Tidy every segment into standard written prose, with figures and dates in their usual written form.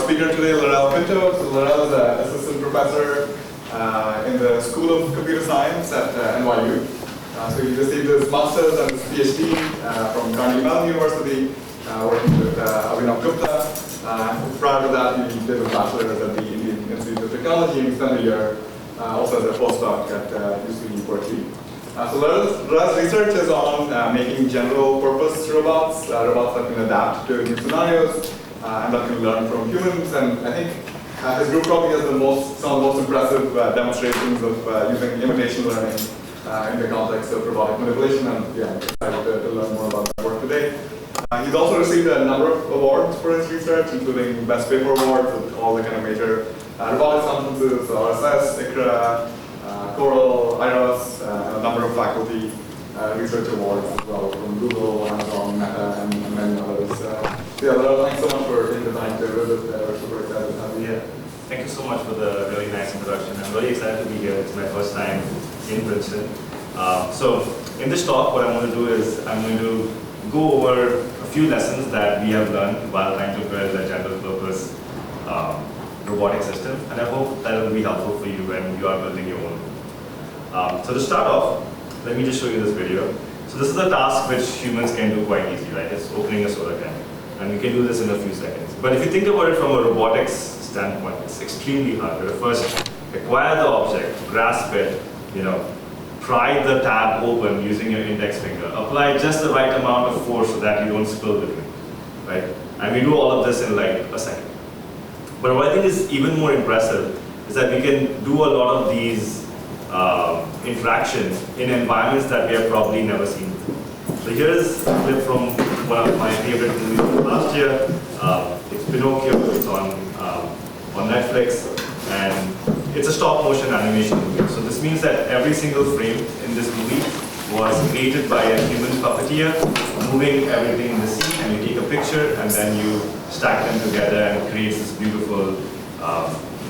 speaker today, Lerrel Pinto. So Lerrel is an assistant professor in the School of Computer Science at NYU. So he received his master's and his PhD from Carnegie Mellon University, working with Abhinav Gupta. Prior to that, he did his bachelor's at the Indian Institute of Technology and spent a year also as a postdoc at UC Berkeley. So Lerrel's research is on making general purpose robots, robots that can adapt to new scenarios and that can learn from humans. And I think his group probably has some of the most impressive demonstrations of using imitation learning in the context of robotic manipulation. And yeah, I'm excited to learn more about that work today. He's also received a number of awards for his research, including Best Paper Awards with all the kind of major robotics conferences, RSS, ICRA, Coral, IROS, a number of faculty research awards as well from Google, Amazon, Meta, and many others. Yeah, Lerrel, thanks so much for taking the time to visit. We're super excited to have you here. Thank you so much for the really nice introduction. I'm really excited to be here. It's my first time in Princeton. So in this talk, what I'm going to do is I'm going to go over a few lessons that we have learned while trying to build a general purpose robotic system, and I hope that will be helpful for you when you are building your own. So to start off, let me just show you this video. So this is a task which humans can do quite easily, right? It's opening a solar can, and we can do this in a few seconds. But if you think about it from a robotics standpoint, it's extremely hard. You first acquire the object, grasp it, pry the tab open using your index finger, apply just the right amount of force so that you don't spill the drink, right? And we do all of this in like a second. But what I think is even more impressive is that we can do a lot of these interactions in environments that we have probably never seen before. So here's a clip from one of my favorite movies from last year. It's Pinocchio. It's on Netflix, and it's a stop-motion animation movie. So this means that every single frame in this movie was created by a human puppeteer, moving everything in the scene, and you take a picture, and then you stack them together, and it creates this beautiful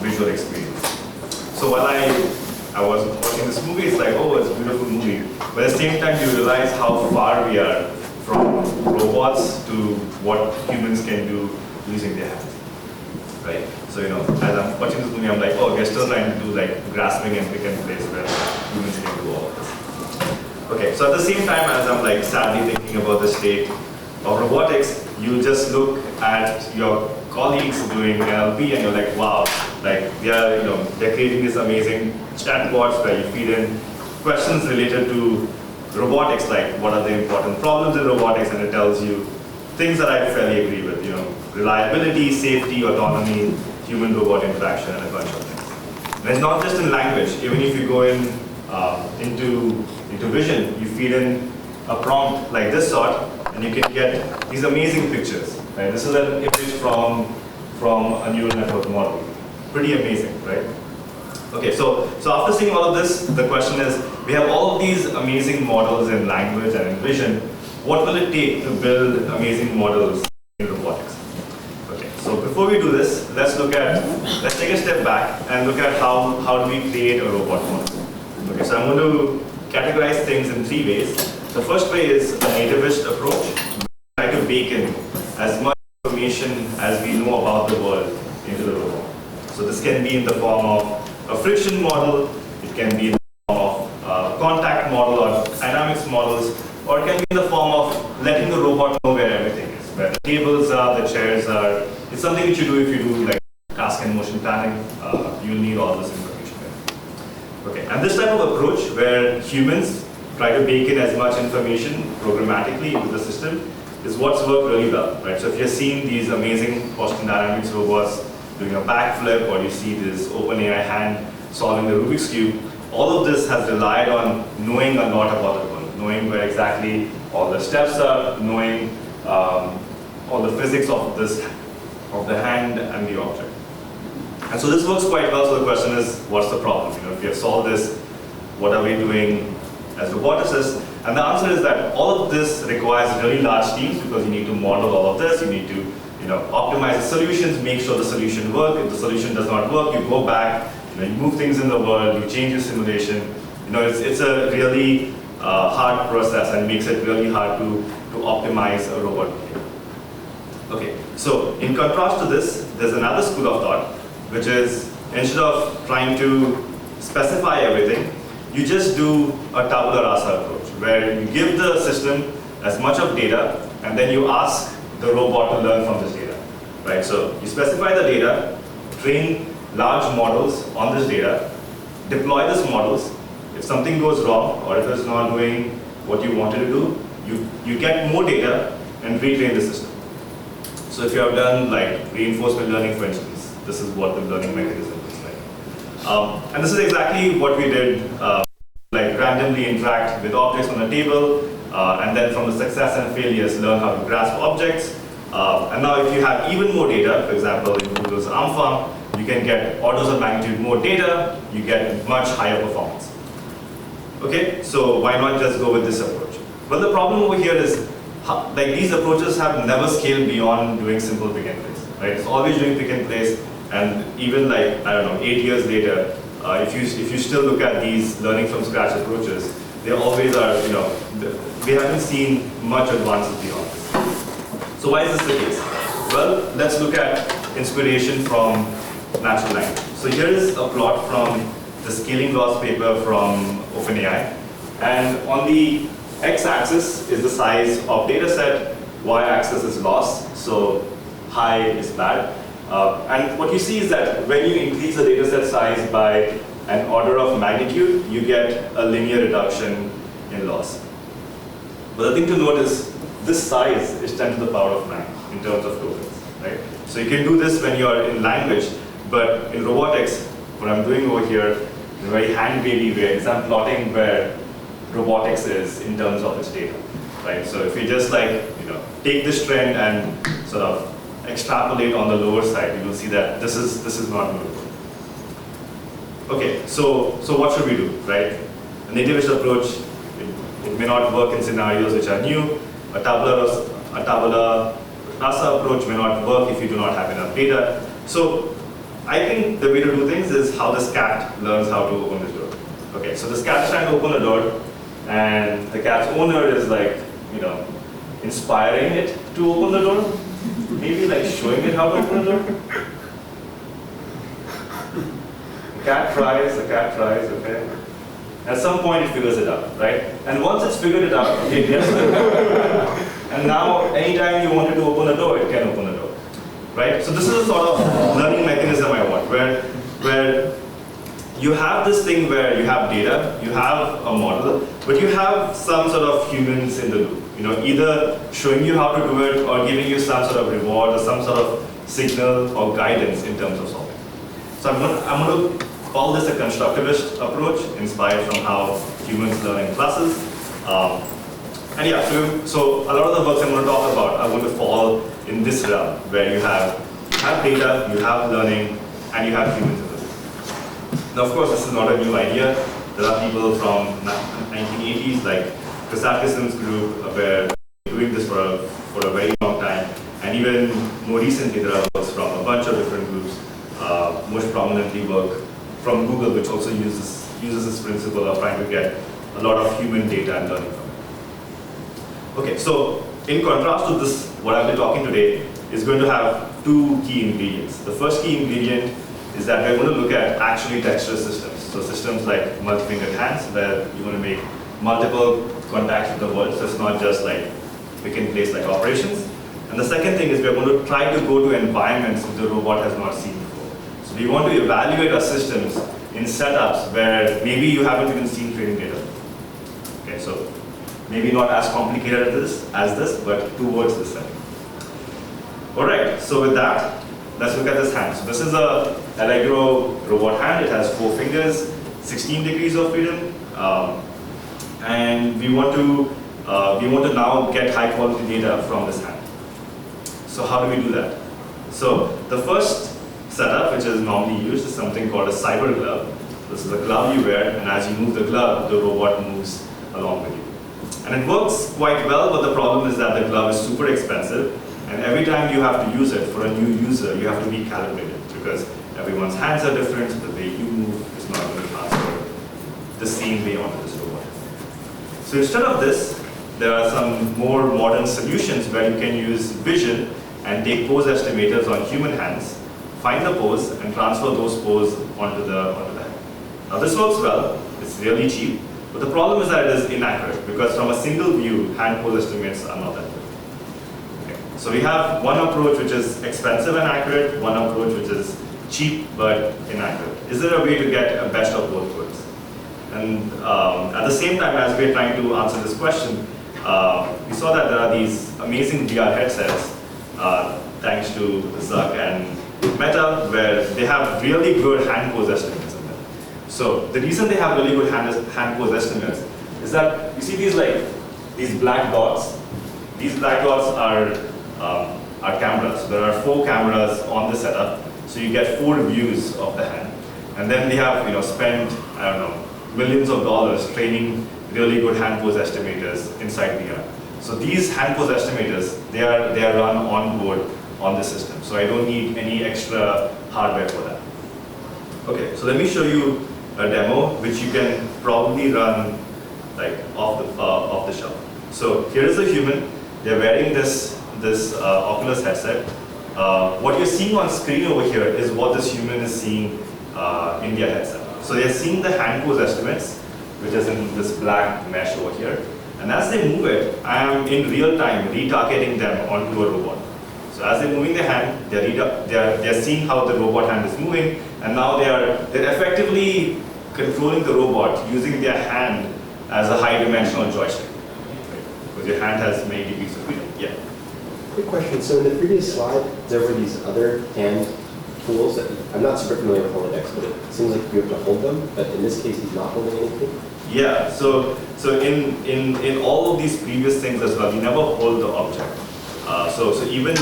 visual experience. So while I was watching this movie, it's like, oh, it's a beautiful movie. But at the same time, you realize how far we are from robots to what humans can do using their hands, right? So, as I'm watching this movie, I'm like, oh, we're still trying to do like grasping and pick and place where humans can do all of this. Okay, so at the same time as I'm like sadly thinking about the state of robotics, you just look at your colleagues doing NLP and you're like, wow, like they're creating these amazing chatbots where you feed in questions related to robotics, like what are the important problems in robotics, and it tells you things that I fairly agree with, reliability, safety, autonomy, human-robot interaction, and a bunch of things. And it's not just in language. Even if you go into vision, you feed in a prompt like this sort, and you can get these amazing pictures. Right? This is an image from a neural network model. Pretty amazing, right? Okay, so after seeing all of this, the question is, we have all of these amazing models in language and in vision. What will it take to build amazing models in robotics? Okay, so before we do this, let's take a step back and look at how do we create a robot model. Okay, so I'm going to categorize things in three ways. The first way is a nativist approach. We try to bake in as much information as we know about the world into the robot. So this can be in the form of a friction model, it can be in the form of contact model or dynamics models, or it can be in the form of letting the robot know where everything is, where the tables are, the chairs are. It's something that you do if you do like task and motion planning. You'll need all this information there. Okay, and this type of approach where humans try to bake in as much information programmatically into the system is what's worked really well, right? So if you're seeing these amazing Boston Dynamics robots doing a backflip, or you see this OpenAI hand solving the Rubik's Cube, all of this has relied on knowing a lot about the world, knowing where exactly all the steps are, knowing all the physics of the hand and the object. And so this works quite well. So the question is, what's the problem? If you have solved this, what are we doing as roboticists? And the answer is that all of this requires really large teams, because you need to model all of this, you need to optimize the solutions, make sure the solution works. If the solution does not work, you go back, you move things in the world, you change your simulation. It's a really hard process and makes it really hard to optimize a robot behavior. Okay, So in contrast to this, there's another school of thought, which is instead of trying to specify everything, you just do a tabula-rasa approach, where you give the system as much of data, and then you ask the robot to learn from this data, right? So you specify the data, train large models on this data, deploy these models. If something goes wrong, or if it's not doing what you wanted to do, you get more data and retrain the system. So if you have done like reinforcement learning, for instance, this is what the learning mechanism looks like. And this is exactly what we did, like randomly interact with objects on a table, and then from the success and failures, learn how to grasp objects. And now if you have even more data, for example, in Google's ARM farm, you can get orders of magnitude more data, you get much higher performance. Okay, so why not just go with this approach? Well, the problem over here is, like these approaches have never scaled beyond doing simple pick and place, right? It's always doing pick and place, and even like, I don't know, 8 years later, if you still look at these learning from scratch approaches, they always are, you know, we haven't seen much advances beyond this. So why is this the case? Well, let's look at inspiration from natural language. So here is a plot from the scaling laws paper from OpenAI, and on the x-axis is the size of data set, y-axis is loss, so high is bad. And what you see is that when you increase the data set size by an order of magnitude, you get a linear reduction in loss. But the thing to note is, this size is 10 to the power of 9 in terms of tokens, right? So you can do this when you're in language, but in robotics, what I'm doing over here, in a very hand-wavy way, is I'm plotting where robotics is in terms of its data, right? So if you just like, you know, take this trend and sort of extrapolate on the lower side, you will see that this is not movable. Okay, so what should we do, right? A nativist approach, it may not work in scenarios which are new. A tabula rasa approach may not work if you do not have enough data. So I think the way to do things is how this cat learns how to open this door. Okay, so this cat is trying to open a door, and the cat's owner is like, you know, inspiring it to open the door. Maybe like showing it how to open the door. The cat tries, okay. At some point it figures it out, right? And once it's figured it out, okay, yes. And now anytime you wanted to open a door, it can open the door, right? So this is a sort of learning mechanism I want, where you have this thing where you have data, you have a model, but you have some sort of humans in the loop. You know, either showing you how to do it or giving you some sort of reward or some sort of signal or guidance in terms of solving. So I'm going to call this a constructivist approach, inspired from how humans learn in classes. And yeah, so a lot of the works I'm going to talk about are going to fall in this realm, where you have data, you have learning, and you have humans in the loop. Now, of course, this is not a new idea. There are people from 1980s, like Christakison's group, were doing this for a very long time. And even more recently, there are works from a bunch of different groups, most prominently work from Google, which also uses this principle of trying to get a lot of human data and learning from it. Okay, so in contrast to this, what I'll be talking today is going to have two key ingredients. The first key ingredient is that we're going to look at actually dexterous systems. So systems like multi-fingered hands, where you're going to make multiple contacts with the world, so it's not just like pick and place like operations. And the second thing is we're going to try to go to environments that the robot has not seen before. So we want to evaluate our systems in setups where maybe you haven't even seen training data. Okay, so maybe not as complicated as this, but towards this setting. All right, so with that, let's look at this hand. So this is a Allegro robot hand. It has 4 fingers, 16 degrees of freedom, and we want to now get high quality data from this hand. So how do we do that? So the first setup, which is normally used, is something called a cyber glove. This is a glove you wear, and as you move the glove, the robot moves along with you. And it works quite well, but the problem is that the glove is super expensive, and every time you have to use it for a new user, you have to be calibrated, because everyone's hands are different, so the way you move is not going to transfer the same way onto this robot. So instead of this, there are some more modern solutions where you can use vision and take pose estimators on human hands, find the pose, and transfer those poses onto the hand. Now this works well, it's really cheap, but the problem is that it is inaccurate because from a single view, hand pose estimates are not that good. Okay. So we have one approach which is expensive and accurate, one approach which is cheap but inaccurate. Is there a way to get a best of both worlds? And at the same time as we're trying to answer this question, we saw that there are these amazing VR headsets, thanks to Zuck and Meta, where they have really good hand pose estimates in them. So the reason they have really good hand pose estimates is that you see these black dots. These black dots are cameras. There are 4 cameras on the setup, so you get 4 views of the hand. And then they have spent, I don't know, millions of dollars training really good hand pose estimators inside VR. So these hand pose estimators, they are run on board on the system. So I don't need any extra hardware for that. Okay, so let me show you a demo which you can probably run like off the shelf. So here is a human. They're wearing this Oculus headset. What you're seeing on screen over here is what this human is seeing in their headset. So they're seeing the hand pose estimates, which is in this black mesh over here. And as they move it, I am in real time retargeting them onto a robot. So as they're moving their hand, they're seeing how the robot hand is moving, and now they're effectively controlling the robot using their hand as a high-dimensional joystick. Because your hand has many degrees of freedom. Yeah. Quick question. So in the previous slide, there were these other hand tools that I'm not super familiar with Holodex, but it seems like you have to hold them. But in this case, he's not holding anything. Yeah. So in all of these previous things as well, you never hold the object. So even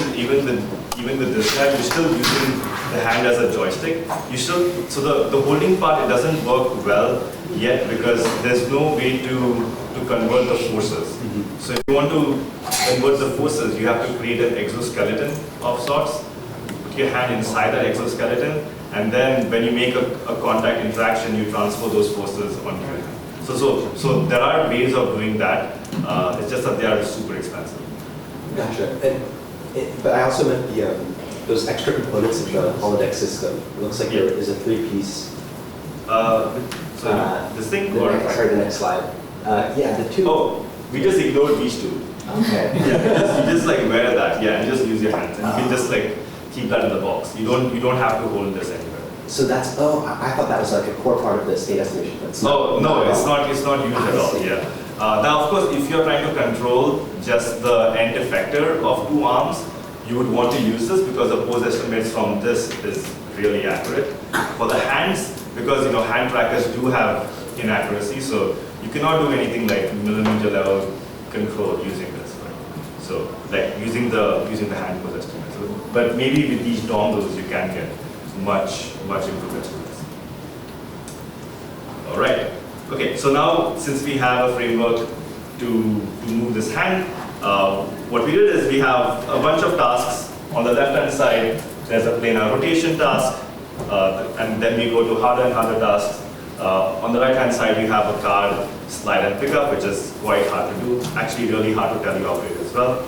with this guy, you're still using the hand as a joystick. So the holding part, it doesn't work well yet because there's no way to convert the forces. Mm-hmm. So if you want to convert the forces, you have to create an exoskeleton of sorts. Put your hand inside that exoskeleton, and then when you make a contact interaction, you transfer those forces onto your hand. So there are ways of doing that. It's just that they are super expensive. Gotcha. But I also meant those extra components of the holodeck system. It looks like there is a 3-piece. This thing. Sorry, the next slide. Yeah, the 2. Oh, we just ignored these 2. Okay. Yeah, you just like wear that, yeah, and just use your hands, and you can just like keep that in the box. You don't have to hold this anywhere. So that's I thought that was like a core part of the state estimation. It's not used at all. Yeah. Now, of course, if you're trying to control just the end effector of 2 arms, you would want to use this because the pose estimates from this is really accurate. For the hands, because hand trackers do have inaccuracy, so you cannot do anything like millimeter level control using this. Right? So like using the hand pose estimates. But maybe with these dongles, you can get much improved estimates. All right. Okay, so now since we have a framework to move this hand, what we did is we have a bunch of tasks. On the left-hand side, there's a planar rotation task, and then we go to harder and harder tasks. On the right-hand side, we have a card slide and pickup, which is quite hard to do. Actually, really hard to teleoperate as well.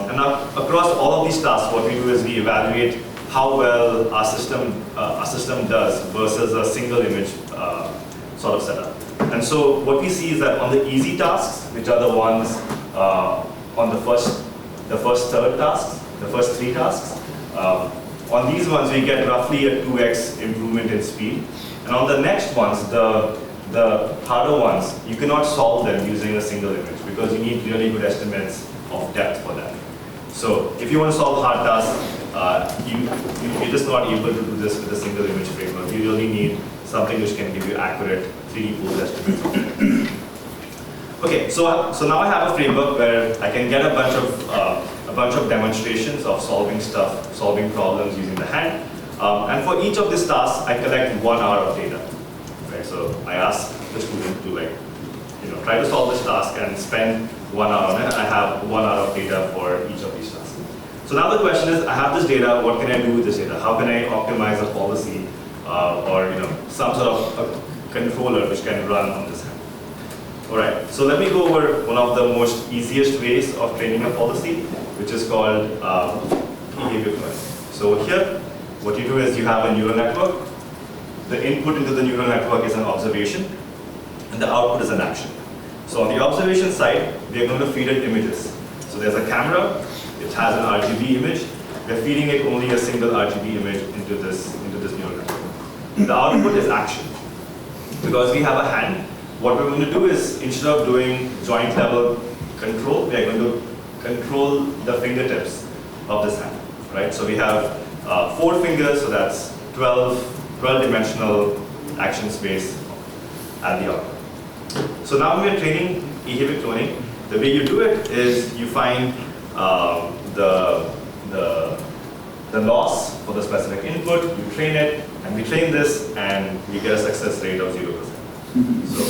And now, across all of these tasks, what we do is we evaluate how well our system does versus a single image sort of setup. And so what we see is that on the easy tasks, which are the ones on the first third tasks, the first 3 tasks, on these ones we get roughly a 2x improvement in speed. And on the next ones, the harder ones, you cannot solve them using a single image because you need really good estimates of depth for that. So if you want to solve hard tasks, you're just not able to do this with a single image framework. You really need something which can give you accurate 3D pose estimates. Okay, so now I have a framework where I can get a bunch of demonstrations of solving problems using the hand. And for each of these tasks, I collect 1 hour of data. Right? So I ask the student to try to solve this task and spend 1 hour on it. I have 1 hour of data for each of these tasks. So now the question is, I have this data. What can I do with this data? How can I optimize a policy or some sort of a controller which can run on this hand? All right. So let me go over one of the most easiest ways of training a policy, which is called behavior cloning. So here, what you do is you have a neural network. The input into the neural network is an observation, and the output is an action. So on the observation side, we are going to feed it images. So there's a camera, it has an RGB image. We're feeding it only a single RGB image into this neural network. The output is action. Because we have a hand, what we're going to do is, instead of doing joint level control, we are going to control the fingertips of this hand, right? So we have 4 fingers, so that's 12-dimensional action space at the output. So now we're training behavior cloning. The way you do it is you find the loss for the specific input, you train it, and we train this, and we get a success rate of 0%. So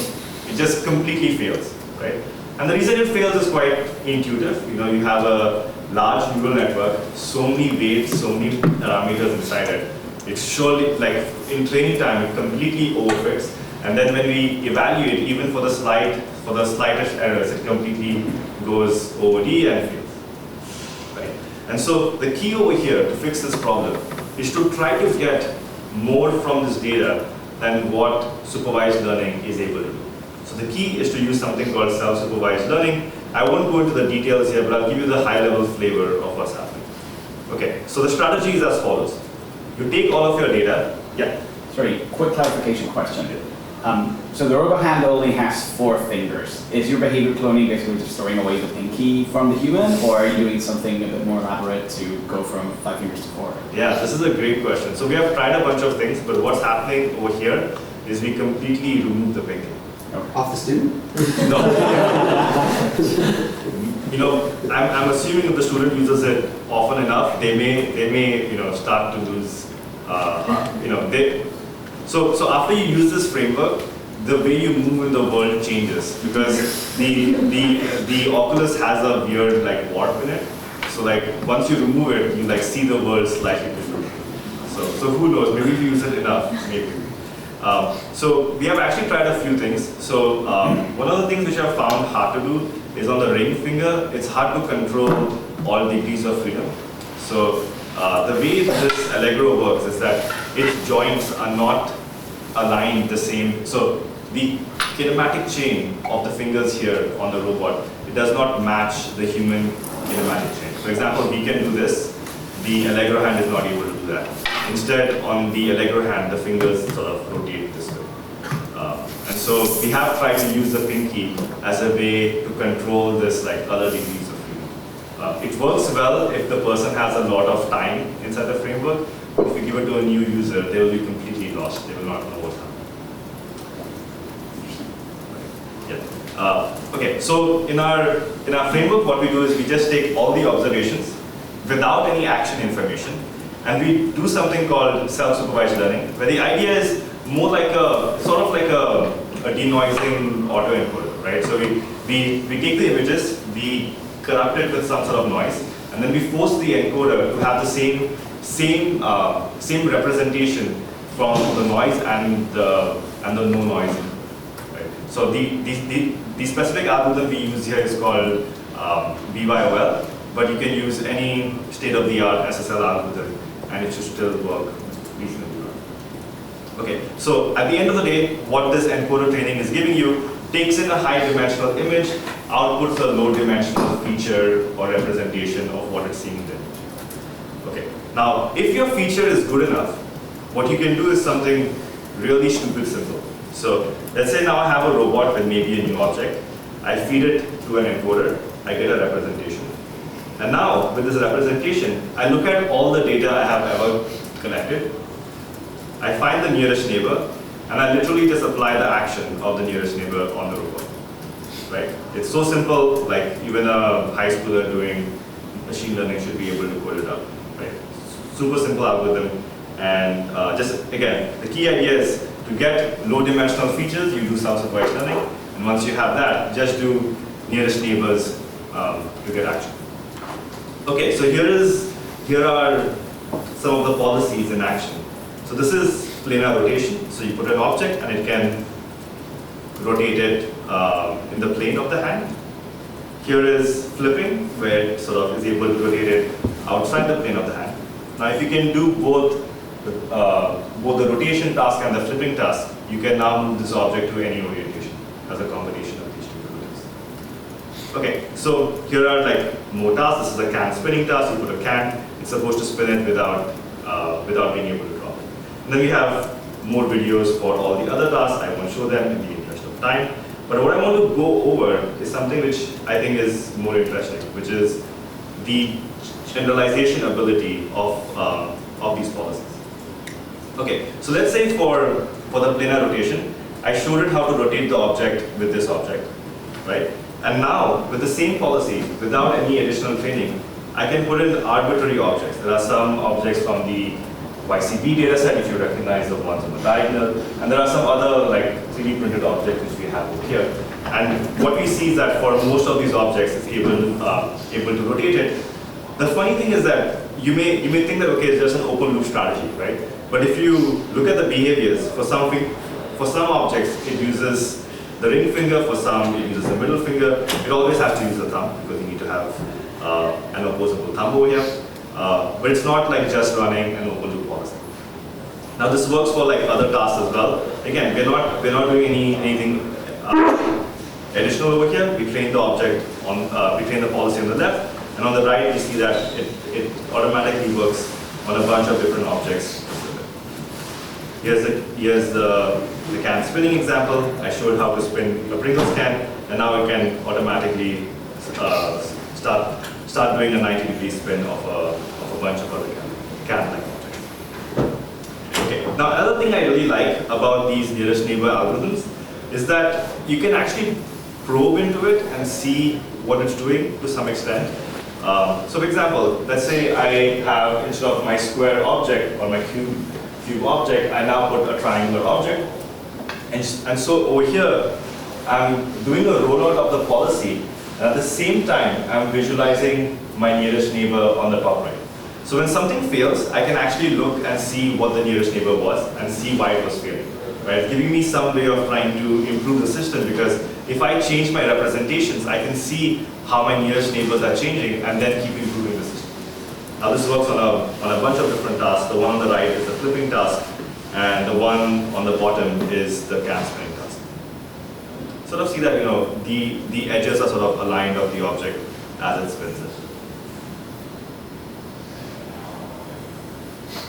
it just completely fails, right? And the reason it fails is quite intuitive. You know, you have a large neural network, so many weights, so many parameters inside it. It's surely, like in training time, it completely overfits. And then when we evaluate, even for the slightest errors, it completely goes OD and fails, right? And so the key over here to fix this problem is to try to get more from this data than what supervised learning is able to do. So the key is to use something called self-supervised learning. I won't go into the details here, but I'll give you the high-level flavor of what's happening. Okay, so the strategy is as follows. You take all of your data. Yeah? Sorry, quick clarification question. So the robot hand only has 4 fingers. Is your behavior cloning basically just throwing away the pinky from the human, or are you doing something a bit more elaborate to go from 5 fingers to 4? Yeah, this is a great question. So we have tried a bunch of things, but what's happening over here is we completely remove the pinky. Okay. Off the student? No. You know, I'm assuming if the student uses it often enough, they may start to lose. So after you use this framework, the way you move in the world changes, because the Oculus has a weird like warp in it. So like once you remove it, you like see the world slightly differently. So who knows? Maybe if you use it enough, maybe. So we have actually tried a few things. So one of the things which I've found hard to do is on the ring finger. It's hard to control all degrees of freedom. So the way this Allegro works is that its joints are not aligned the same. So the kinematic chain of the fingers here on the robot, it does not match the human kinematic chain. For example, we can do this. The Allegro hand is not able to do that. Instead, on the Allegro hand, the fingers sort of rotate this way. And so we have tried to use the pinky as a way to control this like other degrees of freedom. It works well if the person has a lot of time inside the framework. But if you give it to a new user, they will be completely lost. They will not know what's happening. Yeah. Okay. So in our framework, what we do is we just take all the observations without any action information, and we do something called self-supervised learning, where the idea is more like a sort of like a denoising autoencoder, right? So we take the images, we corrupt it with some sort of noise, and then we force the encoder to have the same representation from the noise and the no noise. Right? So the specific algorithm we use here is called BYOL, but you can use any state-of-the-art SSL algorithm, and it should still work reasonably well. Okay, so at the end of the day, what this encoder training is giving you takes in a high-dimensional image, outputs a low-dimensional feature or representation of what it's seeing in the image. Okay, now if your feature is good enough, what you can do is something really stupid simple. So let's say now I have a robot with maybe a new object. I feed it to an encoder, I get a representation. And now, with this representation, I look at all the data I have ever collected. I find the nearest neighbor, and I literally just apply the action of the nearest neighbor on the robot. Right? It's so simple, like even a high schooler doing machine learning should be able to code it up. Right? Super simple algorithm, and just again, the key idea is to get low-dimensional features, you do self-supervised learning, and once you have that, just do nearest neighbors to get action. Okay, so here are some of the policies in action. So this is planar rotation. So you put an object and it can rotate it in the plane of the hand. Here is flipping, where it sort of is able to rotate it outside the plane of the hand. Now, if you can do both the rotation task and the flipping task, you can now move this object to any orientation as a combination of these two abilities. Okay, so here are like more tasks. This is a can spinning task. You put a can. It's supposed to spin it without being able to drop it. And then we have more videos for all the other tasks. I won't show them in the interest of time. But what I want to go over is something which I think is more interesting, which is the generalization ability of these policies. Okay, so let's say for the planar rotation, I showed it how to rotate the object with this object, right? And now, with the same policy, without any additional training, I can put in arbitrary objects. There are some objects from the YCB data set, if you recognize the ones on the diagonal, and there are some other like 3D printed objects which we have over here. And what we see is that for most of these objects, it's able to rotate it. The funny thing is that you may think that okay, it's just an open loop strategy, right? But if you look at the behaviors, for some objects, it uses the ring finger. For some, it uses the middle finger. It always has to use the thumb because you need to have an opposable thumb over here. But it's not like just running an open loop policy. Now this works for like other tasks as well. Again, we're not doing anything additional over here. We train the object on we train the policy on the left, and on the right we see that it automatically works on a bunch of different objects. Here's the can spinning example. I showed how to spin a Pringles can, and now it can automatically start doing a 90-degree spin of a bunch of other can-like objects. Okay. Now, another thing I really like about these nearest neighbor algorithms is that you can actually probe into it and see what it's doing to some extent. So, for example, let's say I have, instead of my square object or my cube object, I now put a triangular object. And so over here, I'm doing a rollout of the policy, and at the same time, I'm visualizing my nearest neighbor on the top right. So when something fails, I can actually look and see what the nearest neighbor was and see why it was failing, right? Giving me some way of trying to improve the system, because if I change my representations, I can see how my nearest neighbors are changing and then keep improving the system. Now this works on a bunch of different tasks. The one on the right is the flipping task, and the one on the bottom is the can spinning task. Sort of see that the edges are sort of aligned of the object as it spins it.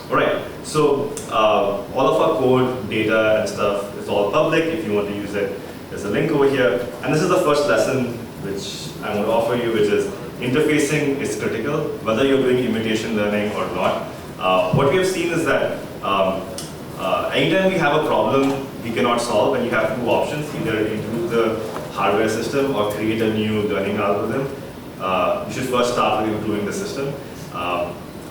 All right. So all of our code, data, and stuff is all public. If you want to use it, there's a link over here. And this is the first lesson which I'm going to offer you, which is interfacing is critical, whether you're doing imitation learning or not. What we have seen is that anytime we have a problem we cannot solve, and you have two options: either improve the hardware system or create a new learning algorithm. You should first start with improving the system.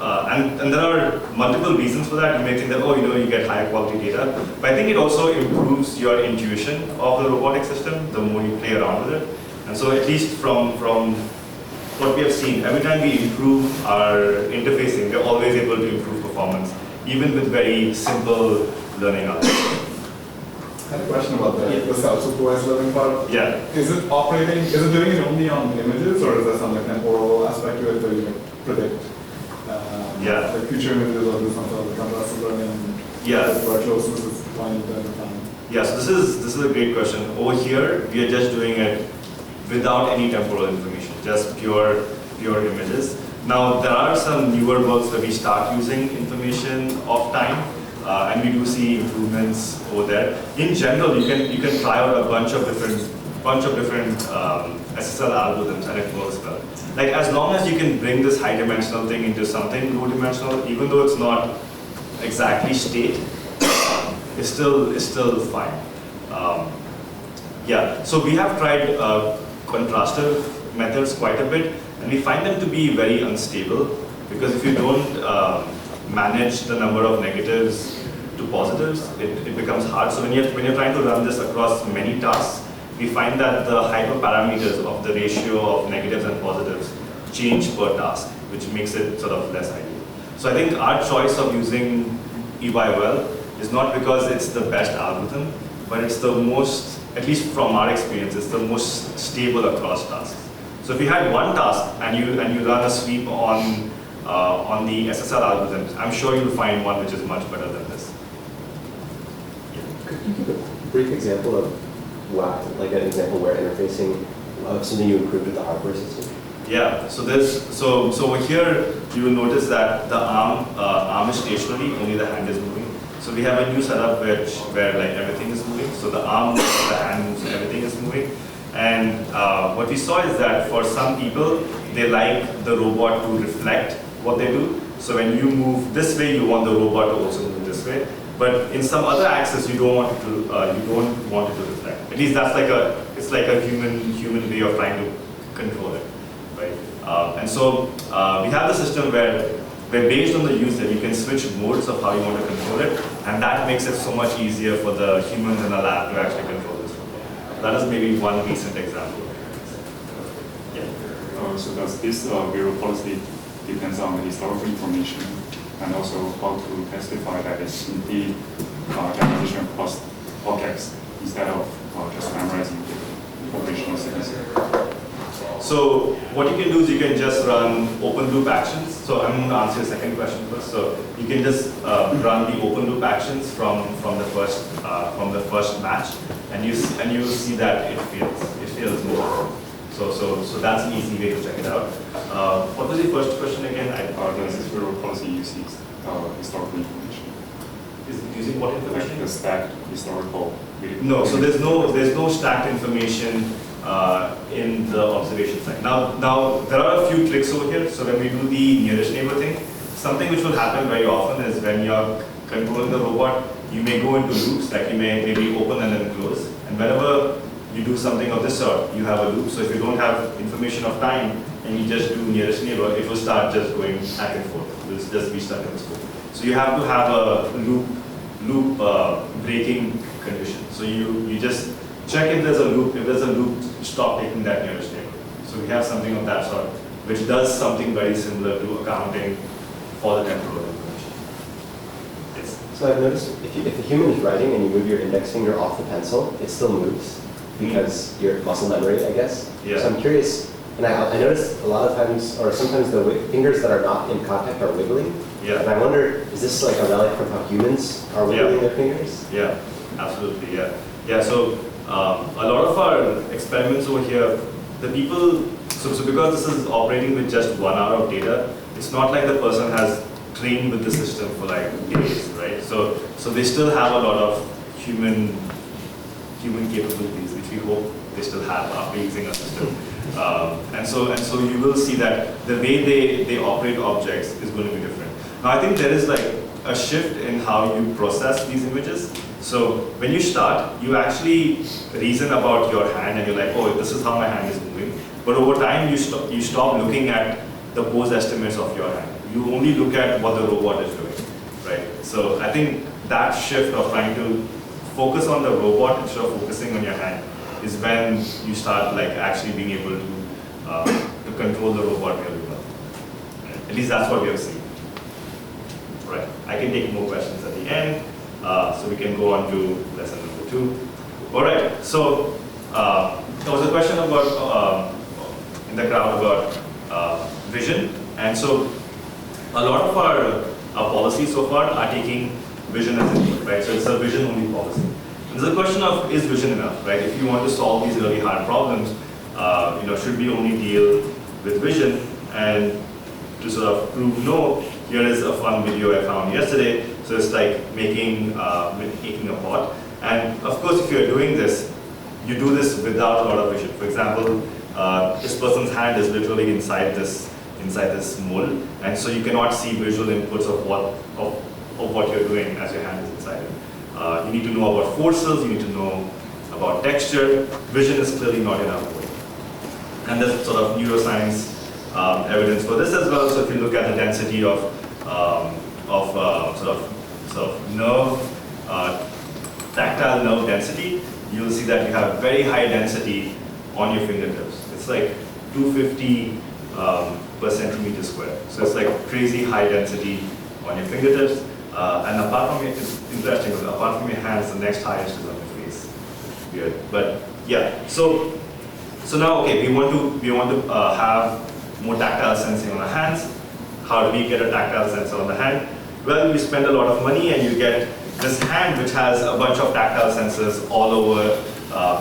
And there are multiple reasons for that. You may think that, you get higher quality data. But I think it also improves your intuition of the robotic system the more you play around with it. And so at least from what we have seen, every time we improve our interfacing, we're always able to improve performance, even with very simple learning algorithms. I had a question about the self-supervised learning part. Yeah. Is it doing it only on images, or is there some like temporal aspect to it where you can predict like future images, or do something like contrastive learning? Yeah. Where closeness is defined at the time? Yeah, so this is a great question. Over here, we are just doing it without any temporal information, just pure images. Now, there are some newer works where we start using information of time, and we do see improvements over there. In general, you can try out a bunch of different SSL algorithms, and it works well. Like, as long as you can bring this high dimensional thing into something low dimensional, even though it's not exactly state, it's still fine. Yeah, so we have tried contrastive methods quite a bit, and we find them to be very unstable, because if you don't manage the number of negatives to positives, it becomes hard. So when you're trying to run this across many tasks, we find that the hyperparameters of the ratio of negatives and positives change per task, which makes it sort of less ideal. So I think our choice of using EYWell is not because it's the best algorithm, but it's the most, at least from our experience, it's the most stable across tasks. So if you had one task and you run a sweep on on the SSL algorithms, I'm sure you'll find one which is much better than this. Could you give a brief example of like an example where interfacing of something you improved with the hardware system? Yeah, so over here you will notice that the arm is stationary, only the hand is moving. So we have a new setup where like everything is moving. So the arm moves, the hand moves, everything is moving. And what we saw is that for some people, they like the robot to reflect what they do. So when you move this way, you want the robot to also move this way. But in some other axis, you don't want it to reflect. At least that's it's like a human way of trying to control it, right? And so we have the system where based on the user, you can switch modes of how you want to control it, and that makes it so much easier for the humans in the lab to actually control this robot. That is maybe one recent example. Yeah. So does this bureau policy depends on the historical information and also how to testify that it's indeed deposition across objects instead of just memorizing the operational sequence? So what you can do is you can just run open loop actions. So I'm going to answer your second question first. So you can just run the open loop actions from the first match, and you will see that it fails more. So that's an easy way to check it out. What was your first question again? Does this bureau policy use historical information? Is it using what information? Like the stacked historical video. No, so there's no stacked information in the observation side. Now there are a few tricks over here. So when we do the nearest neighbor thing, something which will happen very often is when you're controlling the robot, you may go into loops, like you may maybe open and then close. And whenever you do something of this sort, you have a loop. So if you don't have information of time and you just do nearest neighbor, it will start just going back and forth. It will just be stuck in the scope. So you have to have a loop breaking condition. So you just check if there's a loop. If there's a loop, stop taking that nearest neighbor. So we have something of that sort, which does something very similar to accounting for the temporal information. Yes. So I've noticed if the human is writing and you move your index finger off the pencil, it still moves because your muscle memory, I guess. Yeah. So I'm curious, and I noticed a lot of times, or sometimes the fingers that are not in contact are wiggling. Yeah. And I wonder, is this like a relic from how humans are wiggling their fingers? Yeah, absolutely, yeah. Yeah, so a lot of our experiments over here, the people, so because this is operating with just 1 hour of data, it's not like the person has trained with the system for like days, right? So they still have a lot of human capabilities, which we hope they still have after using a system. And so you will see that the way they operate objects is going to be different. Now I think there is like a shift in how you process these images. So when you start, you actually reason about your hand and you're like, oh, this is how my hand is moving. But over time, you stop looking at the pose estimates of your hand. You only look at what the robot is doing, right? So I think that shift of trying to focus on the robot instead of focusing on your hand is when you start like actually being able to control the robot really well. Right? At least that's what we have seen. Right. I can take more questions at the end, so we can go on to lesson number 2. All right. So there was a question about in the crowd about vision, and so a lot of our policies so far are taking vision as input, right? So it's a vision-only policy. And there's a question of, is vision enough, right? If you want to solve these really hard problems, should we only deal with vision? And to sort of prove no, here is a fun video I found yesterday. So it's like making a pot. And of course, if you're doing this, you do this without a lot of vision. For example, this person's hand is literally inside this mold, and so you cannot see visual inputs of what you're doing as your hand is inside it. You need to know about forces, you need to know about texture. Vision is clearly not enough. And there's sort of neuroscience evidence for this as well. So if you look at the density of nerve, tactile nerve density, you'll see that you have very high density on your fingertips. It's like 250 per centimeter square. So it's like crazy high density on your fingertips. And apart from it, it's interesting, because apart from your hands, the next highest is on your face. Weird. But yeah, so now, okay, we want to have more tactile sensing on our hands. how do we get a tactile sensor on the hand? Well, you spend a lot of money and you get this hand which has a bunch of tactile sensors all over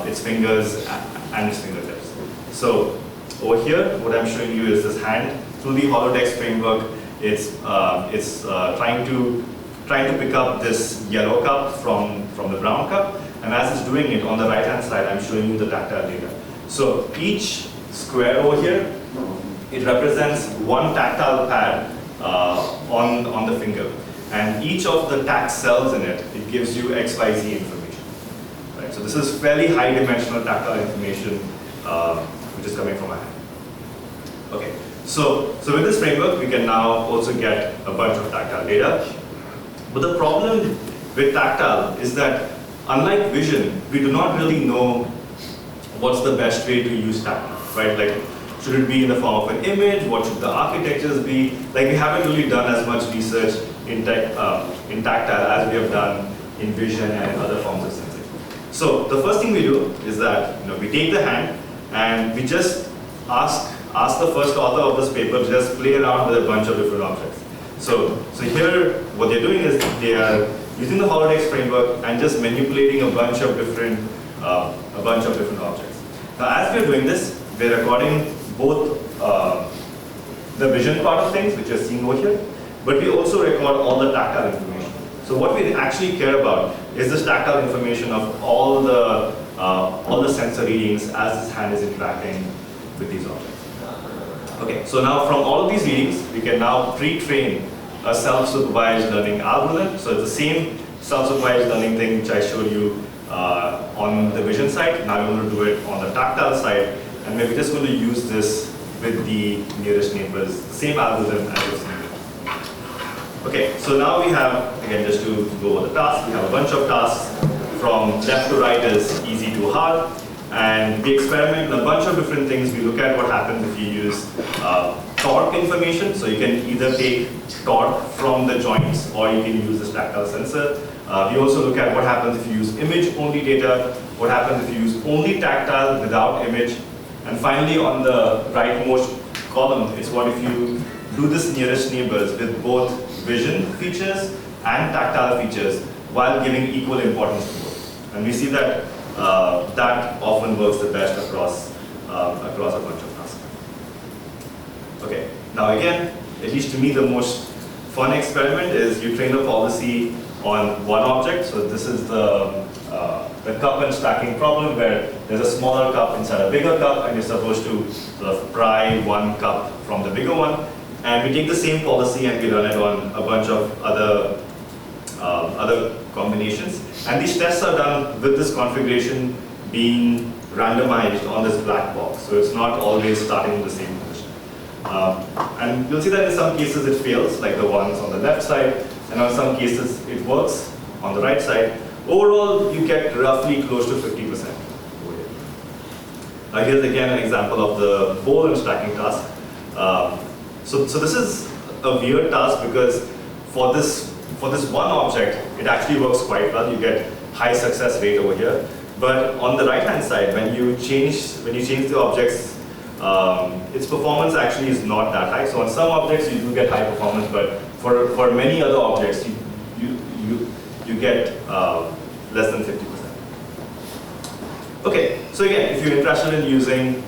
its fingers and its fingertips. So over here, what I'm showing you is this hand. Through the holodex framework, it's trying to pick up this yellow cup from the brown cup, and as it's doing it, on the right-hand side, I'm showing you the tactile data. So each square over here, it represents one tactile pad on the finger, and each of the tact cells in it gives you XYZ information. Right? So this is fairly high-dimensional tactile information, which is coming from a hand. Okay. So with this framework, we can now also get a bunch of tactile data. But the problem with tactile is that, unlike vision, we do not really know what's the best way to use tactile, right? Like, should it be in the form of an image? What should the architectures be? Like, we haven't really done as much research in tactile as we have done in vision and other forms of sensing. So the first thing we do is that we take the hand and we just ask the first author of this paper to just play around with a bunch of different objects. So here, what they're doing is they are using the holodex framework and just manipulating a bunch of different objects. Now, as we're doing this, we're recording both the vision part of things, which you're seeing over here, but we also record all the tactile information. So what we actually care about is this tactile information of all the sensor readings as this hand is interacting with these objects. Okay, so now from all of these readings, we can now pre-train a self-supervised learning algorithm. So it's the same self-supervised learning thing which I showed you on the vision side. Now we're going to do it on the tactile side, and we're just going to use this with the nearest neighbors, the same algorithm as you've seen. Okay, so now we have, again, just to go over the tasks, we have a bunch of tasks from left to right is easy to hard. And we experiment with a bunch of different things. We look at what happens if you use torque information. So you can either take torque from the joints or you can use this tactile sensor. We also look at what happens if you use image-only data, what happens if you use only tactile without image. And finally, on the rightmost column is what if you do this nearest neighbors with both vision features and tactile features while giving equal importance to both. And we see that that often works the best across a bunch of tasks. Okay, now again, at least to me, the most fun experiment is you train a policy on one object. So this is the cup and stacking problem, where there's a smaller cup inside a bigger cup, and you're supposed to sort of pry one cup from the bigger one. And we take the same policy and we run it on a bunch of other combinations. And these tests are done with this configuration being randomized on this black box. So it's not always starting in the same position. And you'll see that in some cases it fails, like the ones on the left side, and in some cases it works on the right side. Overall, you get roughly close to 50%. Now here's again an example of the bowl and stacking task. So this is a weird task because for this one object, it actually works quite well. You get high success rate over here. But on the right-hand side, when you change the objects, its performance actually is not that high. So on some objects, you do get high performance, but for many other objects, you get less than 50%. Okay, so again, if you're interested in using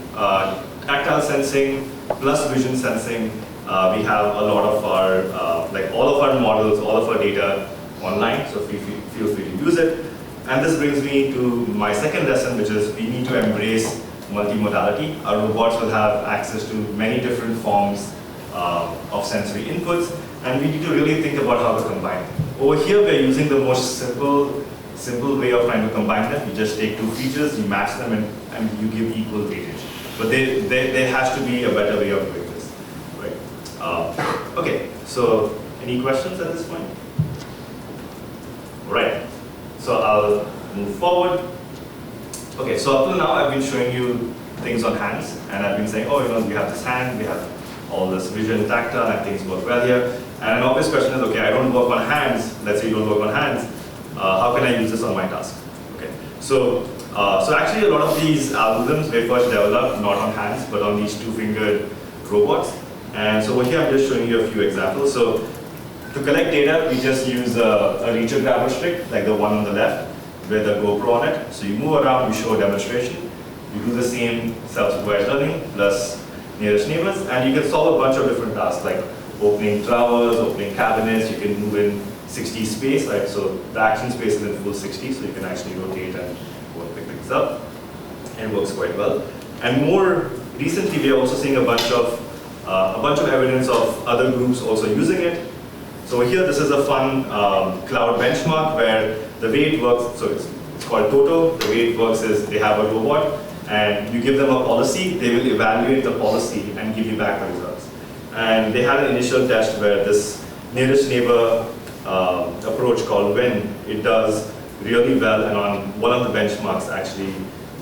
tactile sensing plus vision sensing, we have a lot of our, like all of our models, all of our data online, so feel free to use it. And this brings me to my second lesson, which is we need to embrace multimodality. Our robots will have access to many different forms of sensory inputs, and we need to really think about how to combine them. Over here, we're using the most simple way of trying to combine them. You just take two features, you match them, and you give equal weightage. But there has to be a better way of doing this, right? Okay, so any questions at this point? All right, so I'll move forward. Okay, so up till now I've been showing you things on hands, and I've been saying, oh, we have this hand, we have all this vision, tactile, and things work well here. And an obvious question is, okay, I don't work on hands. Let's say you don't work on hands. How can I use this on my task? Okay, so actually a lot of these algorithms were first developed not on hands, but on these two-fingered robots. And so over here, I'm just showing you a few examples. So to collect data, we just use a reacher grabber stick, like the one on the left, with a GoPro on it. So you move around, you show a demonstration. You do the same self-supervised learning plus nearest neighbors, and you can solve a bunch of different tasks, like opening drawers, opening cabinets. You can move in 60 space, right? So the action space is in full 60, so you can actually rotate and go and pick things up. And it works quite well. And more recently, we are also seeing a bunch of evidence of other groups also using it. So here, this is a fun cloud benchmark where the way it works, so it's called Toto. The way it works is they have a robot, and you give them a policy, they will evaluate the policy and give you back the results. And they had an initial test where this nearest neighbor approach called win, it does really well, and on one of the benchmarks actually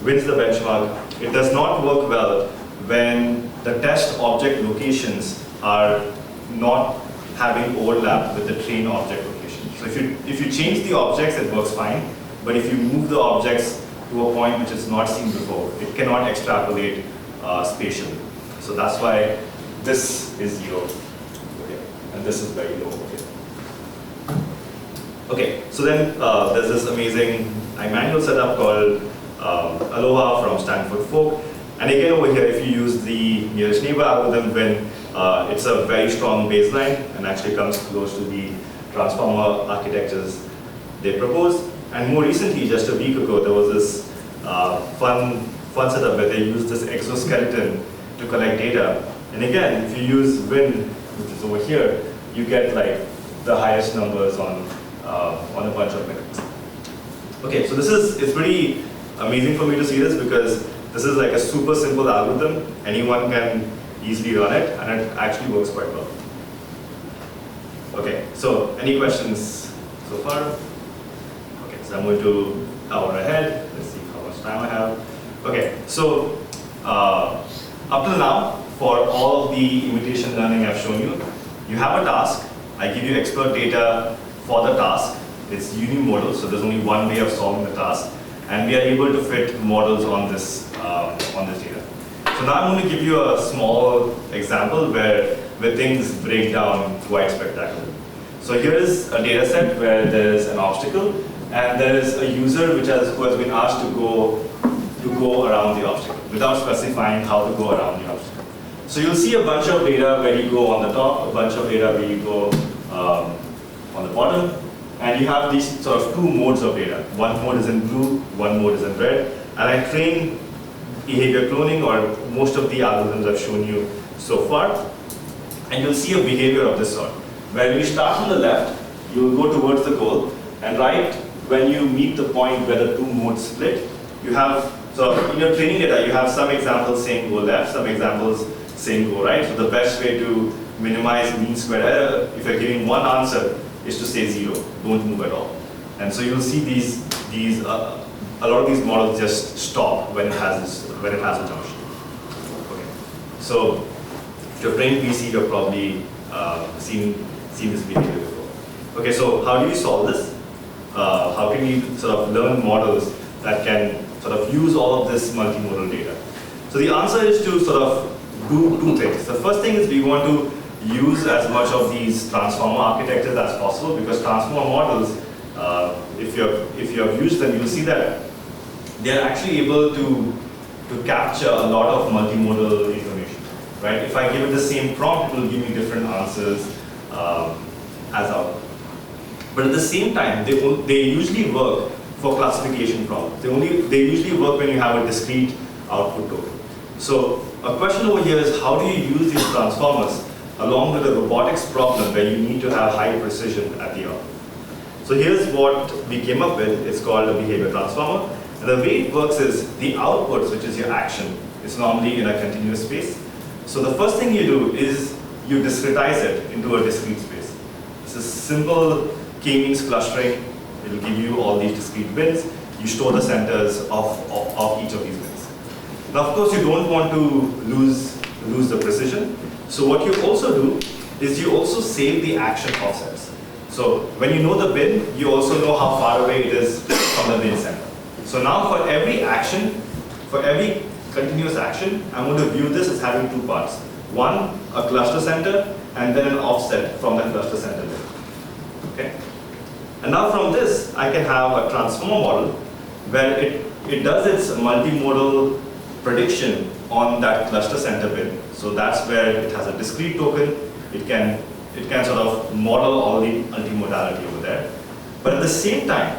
wins the benchmark. It does not work well when the test object locations are not having overlap with the train object location. So if you change the objects, it works fine. But if you move the objects to a point which is not seen before, it cannot extrapolate spatially. So that's why this is 0, okay, and this is very low. Okay, so then there's this amazing manual setup called Aloha from Stanford Folk. And again, over here, if you use the nearest neighbor algorithm, when it's a very strong baseline and actually comes close to the transformer architectures they proposed. And more recently, just a week ago, there was this fun setup where they used this exoskeleton to collect data. And again, if you use Win, which is over here, you get like the highest numbers on a bunch of metrics. Okay, so it's pretty amazing for me to see this because this is like a super simple algorithm. Anyone can easily run it, and it actually works quite well. Okay, so any questions so far? Okay, so I'm going to hour ahead. Let's see how much time I have. Okay, so up till now, for all of the imitation learning I've shown you, you have a task. I give you expert data for the task. It's unimodal, so there's only one way of solving the task. And we are able to fit models on this data. So now I'm going to give you a small example where things break down quite spectacularly. So here is a data set where there's an obstacle, and there is a user who has been asked to go around the obstacle without specifying how to go around the obstacle. So you'll see a bunch of data where you go on the top, a bunch of data where you go on the bottom, and you have these sort of two modes of data. One mode is in blue, one mode is in red, and I train behavior cloning, or most of the algorithms I've shown you so far, and you'll see a behavior of this sort. Where you start on the left, you'll go towards the goal, and right when you meet the point where the two modes split, you have, so in your training data, you have some examples saying go left, some examples saying go right. So the best way to minimize mean squared error, if you're giving one answer, is to say 0, don't move at all. And so you'll see a lot of these models just stop when it has a junction. Okay. So if you're playing PC, you've probably seen this behavior before. Okay, so how do you solve this? How can we sort of learn models that can sort of use all of this multimodal data? So the answer is to sort of do two things. The first thing is we want to use as much of these transformer architectures as possible, because transformer models, if you have used them, you'll see that they're actually able to capture a lot of multimodal information, right? If I give it the same prompt, it will give me different answers as output. But at the same time, they usually work for classification problems. They usually work when you have a discrete output total. So a question over here is, how do you use these transformers along with the robotics problem where you need to have high precision at the output? So here's what we came up with. It's called a behavior transformer. And the way it works is the outputs, which is your action, is normally in a continuous space. So the first thing you do is you discretize it into a discrete space. This is simple k-means clustering. It will give you all these discrete bins. You store the centers of each of these bins. Now, of course, you don't want to lose the precision. So what you also do is you also save the action offsets. So when you know the bin, you also know how far away it is from the bin center. So now for every action, for every continuous action, I'm going to view this as having two parts. One, a cluster center, and then an offset from that cluster center bin. Okay? And now from this, I can have a transformer model where it does its multimodal prediction on that cluster center bin. So that's where it has a discrete token. It can sort of model all the multimodality over there. But at the same time,